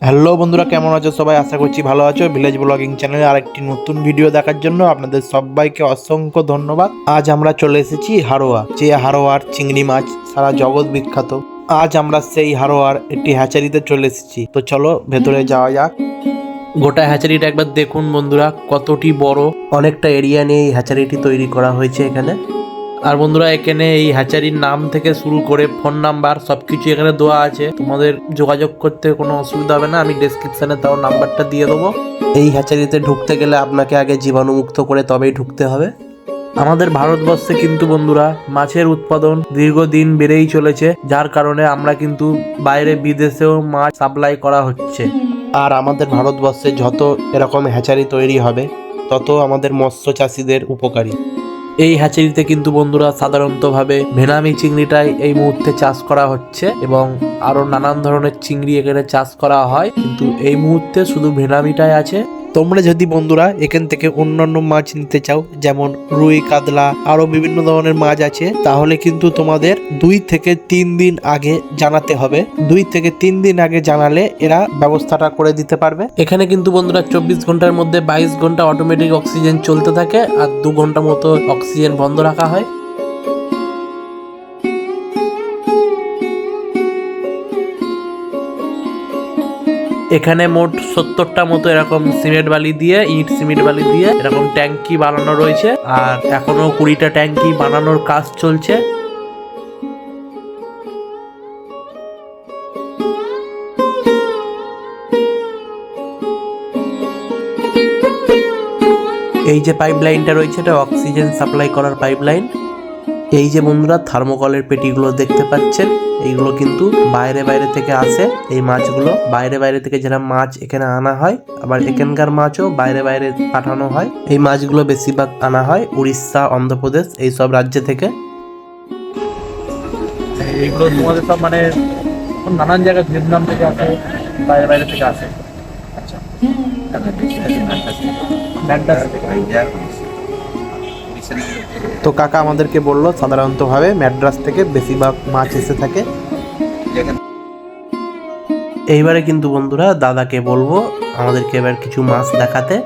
Hello বন্ধুরা, কেমন আছো সবাই? আশা করছি ভালো আছো। ভিলেজ ব্লগিং চ্যানেলে আরেকটি নতুন ভিডিও দেখার জন্য আপনাদের সবাইকে অসংখ্য ধন্যবাদ। আজ আমরা চলে এসেছি হারোয়া, যে হারোয়ার চিংড়ি মাছ সারা জগৎ বিখ্যাত। আজ আমরা সেই হারোয়ার একটি হ্যাচারিতে চলে এসেছি। তো চলো ভেতরে যাওয়া যাক। গোটা হ্যাচারিটা একবার দেখুন বন্ধুরা, কতটি বড়। অনেকটা এরিয়া নিয়ে এই হ্যাচারিটি তৈরি করা হয়েছে এখানে। আর বন্ধুরা, এখানে এই হ্যাচারির নাম থেকে শুরু করে ফোন নাম্বার সবকিছু এখানে দেওয়া আছে। তোমাদের যোগাযোগ করতে কোনো অসুবিধা হবে না, আমি ডেসক্রিপশনে তাও নাম্বারটা দিয়ে দেবো। এই হ্যাচারিতে ঢুকতে গেলে আপনাকে আগে জীবাণুমুক্ত করে তবেই ঢুকতে হবে। আমাদের ভারতবর্ষে কিন্তু বন্ধুরা মাছের উৎপাদন দীর্ঘদিন বেড়েই চলেছে, যার কারণে আমরা কিন্তু বাইরে বিদেশেও মাছ সাপ্লাই করা হচ্ছে। আর আমাদের ভারতবর্ষে যত এরকম হ্যাচারি তৈরি হবে তত আমাদের মৎস্য চাষিদের উপকারী। এই হ্যাচারিতে কিন্তু বন্ধুরা সাধারণতভাবে ভেনামি চিংড়িটাই এই মুহূর্তে চাষ করা হচ্ছে এবং আরো নানান ধরনের চিংড়ি এখানে চাষ করা হয়, কিন্তু এই মুহূর্তে শুধু ভেনামিটাই আছে। তোমরা যদি বন্ধুরা এখান থেকে অন্যান্য মাছ নিতে চাও, যেমন রুই, কাতলা, আরো বিভিন্ন ধরনের মাছ আছে, তাহলে কিন্তু তোমাদের 2 থেকে 3 দিন আগে জানাতে হবে। 2 থেকে 3 দিন আগে জানালে এরা ব্যবস্থাটা করে দিতে পারবে। এখানে কিন্তু বন্ধুরা 24 ঘন্টার মধ্যে 22 ঘন্টা অটোমেটিক অক্সিজেন চলতে থাকে আর 2 ঘন্টা মতো অক্সিজেন বন্ধ রাখা হয়। এখানে মোট 70টা মতো এরকম সিমেন্ট বালি দিয়ে এরকম ট্যাঙ্কি বানানো রয়েছে, আর এখনো 20টা ট্যাঙ্কি বানানোর কাজ চলছে। এই যে পাইপ লাইনটা রয়েছে, এটা অক্সিজেন সাপ্লাই করার পাইপ লাইন। এই যে বন্ধুরা থার্মোকলের পেটিগুলো দেখতে পাচ্ছেন, এইগুলো কিন্তু বাইরে থেকে আসে। এই মাছগুলো বাইরে থেকে যারা মাছ এখানে আনা হয়, আবার এখানকার মাছও বাইরে পাঠানো হয়। এই মাছগুলো বেশিরভাগ আনা হয় উড়িষ্যা, অন্ধ্রপ্রদেশ এইসব রাজ্য থেকে। এইগুলো তোমাদের সব মানে নানান জায়গায় ভিয়েতনাম থেকে আসে, বাইরে থেকে আসে। আচ্ছা, তো কাকা আমাদেরকে বললো সাধারণতভাবে ম্যাড্রাস থেকে বেশিরভাগ মাছ এসে থাকে। এইবারে কিন্তু বন্ধুরা দাদাকে বলবো আমাদেরকে এবার কিছু মাছ দেখাতে।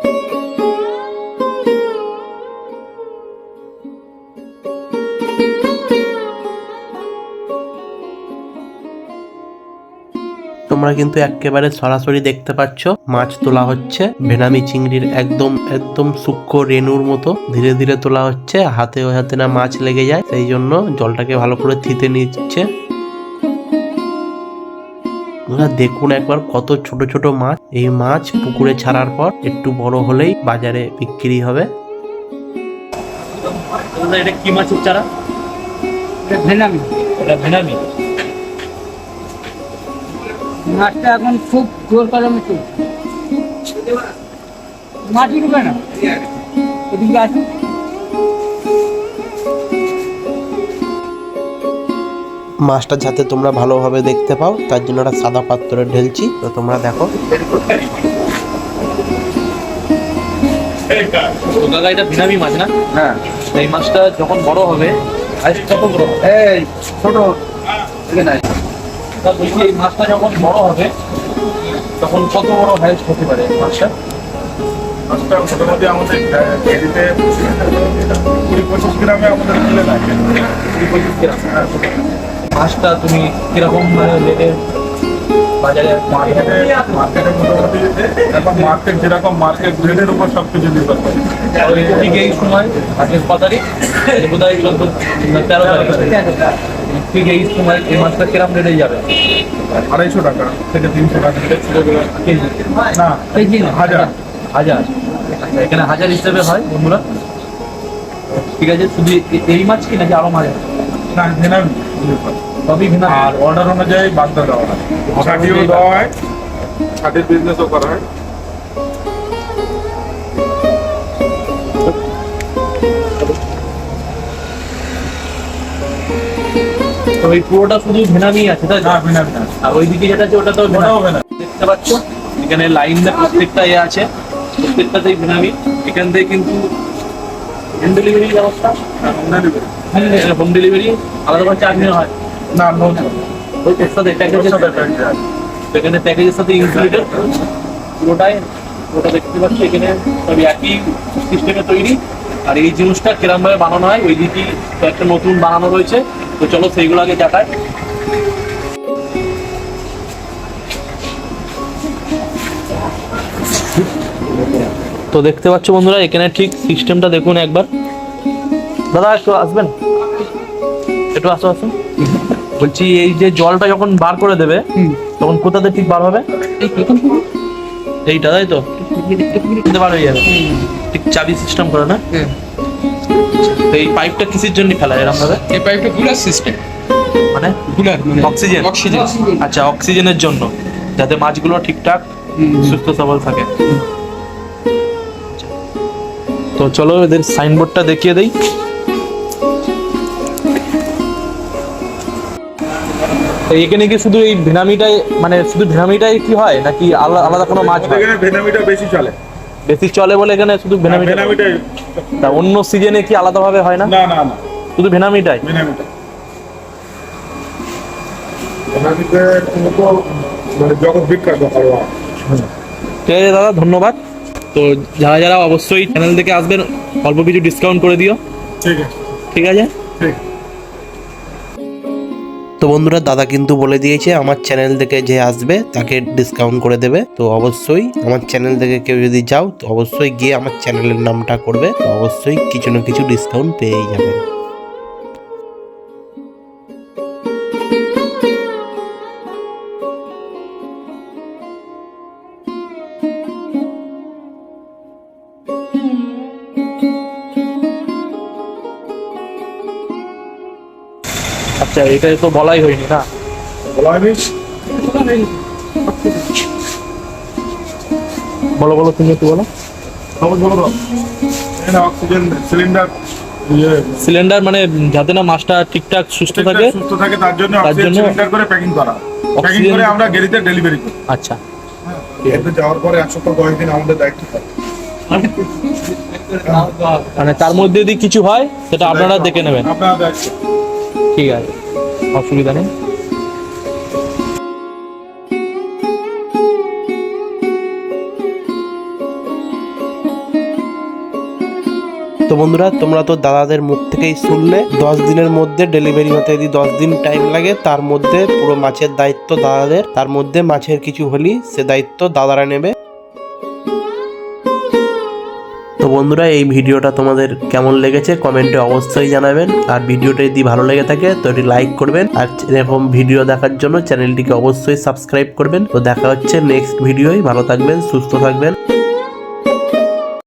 তোমরা কিন্তু একেবারে সরাসরি দেখতে পাচ্ছ মাছ তোলা হচ্ছে। ভেনামি চিংড়ির একদম সূক্ষ্ম রেণুর মতো ধীরে ধীরে তোলা হচ্ছে, হাতে না মাছ লেগে যায়, সেই জন্য জলটাকে ভালো করে থিতে নিচ্ছে। দেখুন একবার কত ছোট ছোট মাছ। এই মাছ পুকুরে ছাড়ার পর একটু বড় হলেই বাজারে বিক্রি হবে। এটা কি মাছের চারা? এটা ভেনামি। মাছটা এখন খুব জোর কদমে চলছে। মাটি ঢুকে না, এদিকে আসুন। মাছটা যাতে তোমরা ভালোভাবে দেখতে পাও তার জন্য একটা সাদা পাত্রে ঢেলছি, তো তোমরা দেখো। কাকা এটা ভেনামি মাছ না? হ্যাঁ। এই মাছটা যখন বড় হবে, কত বড়? এই ছোট বলছি, এই মাছটা যখন বড় হবে তখন কত বড় হাইস্ট হতে পারে মাছটা? মাছটা মোটামুটি আমাদের কেজিতে 20-25 গ্রামে আমাদের মিলে থাকে। 20-25 গ্রাম। মাছটা তুমি কিরকম রেটে বাজারে? মার্কেটে মোটামুটি এখন যেরকম মার্কেট গ্রেডের উপর সব কিছু নির্ভর করে। ঠিক এই সময় আজকে 6 তারিখ, বোধহয় 13 তারিখ, ঠিক এই সময় এই মাছটা কিরকম রেটে যাবে? 250 টাকা থেকে 300 টাকা কেজি না, কেজি না, হাজার। আচ্ছা, এখানে হাজার হিসেবে হয় বন্ধুরা। ঠিক আছে, শুধু এই মাছ কি নাকি আরো মাছ? না, ভেনামি সবই ভেনামি। আর অর্ডার অনুযায়ী বাগদা দেওয়া হয়, ছাটিও দেওয়া হয়, ছাটির বিজনেসও করা হয়। তো এই পুরোটা শুধু ভেনামি আছে তাই তো? না, ভেনামি না, আর ওইদিকে যেটা আছে ওটা তো ওটাও ভেনামি। দেখতে পাচ্ছ এখানে লাইন না, প্রত্যেকটা আছে, প্রত্যেকটাতেই ভেনামি। এখান থেকে কিন্তু হোম ডেলিভারি ব্যবস্থা, হোম ডেলিভারি আলাদা করে চার্জ নেওয়া হয় না, নো, ওই এক্সট্রা এখানে প্যাকেজের সাথে ইনক্লুডেড পুরোটাই, ওটা দেখতে পাচ্ছি এখানে সবই একই সিস্টেমে তৈরি। আর এই জিনিসটা কিরম ভাবে বানানো হয় ওই দিকে একটা নতুন বানানো রয়েছে, তো চলো সেইগুলো আগে দেখায়। তো দেখতে পাচ্ছ বন্ধুরা এখানে ঠিক সিস্টেমটা দেখুন একবার। দাদা একটু আসবেন, একটু আসো আসো। বলছি এই যে জলটা যখন বার করে দেবে তখন কোথাতে ঠিক বার হবে? এইটা তাই তো বার হয়ে যাবে, ঠিক চাবি সিস্টেম করে না? তো এই পাইপটা কিসের জন্য ফেলা এরকম ভাবে? এই পাইপটা কুলার সিস্টেম, মানে কুলার মানে অক্সিজেন? অক্সিজেন। আচ্ছা, অক্সিজেনের জন্য, যাতে মাছগুলো ঠিকঠাক সুস্থ সবল থাকে। তো চলো এদের সাইনবোর্ডটা দেখিয়ে দেই। তো এখানে কি শুধু এই ভেনামিটাই, মানে শুধু ভেনামিটাই কি হয় নাকি আলাদা কোনো মাছ হয়? এখানে ভেনামিটা বেশি চলে। বেশি চলে বলে এখানে শুধু ভেনামিটা? ভেনামিটাই। তা অন্য সিজনে কি আলাদাভাবে হয় না? না না না, শুধু ভেনামিটাই? ভেনামিটা। ভেনামিতে তো মানে জগৎ বিখ্যাত হারোয়া। ঠিক আছে দাদা, ধন্যবাদ। তো যারা যারা অবশ্যই চ্যানেল থেকে আসবেন অল্প কিছু ডিসকাউন্ট করে দিও। ঠিক আছে, ঠিক আছে। ঠিক। তো বন্ধুরা দাদা কিন্তু বলে দিয়েছে আমার চ্যানেল থেকে যে আসবে তাকে ডিসকাউন্ট করে দেবে। তো অবশ্যই আমার চ্যানেল থেকে কেউ যদি যাও তো অবশ্যই গিয়ে আমার চ্যানেলের নামটা করবে, তো অবশ্যই কিছু না কিছু ডিসকাউন্ট পেয়েই যাবেন। আচ্ছা, এটা তো বলাই হয়নি না? বলা হয়নি? বলো বলো, তুমি একটু বলো। খবর খবর এখানে অক্সিজেন সিলিন্ডার সিলিন্ডার মানে যাতে না মাছটা ঠিকঠাক সুস্থ থাকে, সুস্থ থাকে তার জন্য তার অক্সিজেন জন্য সিলিন্ডার করে প্যাকিং করা। প্যাকিং অক্সিজেন করে আমরা গেরিতে ডেলিভারি করি। আচ্ছা, এতে যাওয়ার পরে 1 সপ্তাহ 10 দিন আমাদের দায়িত্ব থাকে। মানে তার মধ্যে যদি কিছু হয় সেটা আপনারা দেখে নেবেন? আপনারা দায়িত্ব। ঠিক আছে, অসুবিধা নেই। তো বন্ধুরা তোমরা তো দাদাদের মুখ থেকেই শুনলে 10 দিনের মধ্যে ডেলিভারি হতে, যদি 10 দিন টাইম লাগে তার মধ্যে পুরো মাছের দায়িত্ব দাদাদের, তার মধ্যে মাছের কিছু হলি সে দায়িত্ব দাদারা নেবে। তো বন্ধুরা এই ভিডিওটা তোমাদের কেমন লেগেছে কমেন্টে অবশ্যই জানাবেন, আর ভিডিওটা যদি ভালো লেগে থাকে তো এটি লাইক করবেন, আর এরকম ভিডিও দেখার জন্য চ্যানেলটিকে অবশ্যই সাবস্ক্রাইব করবেন। তো দেখা হচ্ছে নেক্সট ভিডিওয়, ভালো থাকবেন, সুস্থ থাকবেন।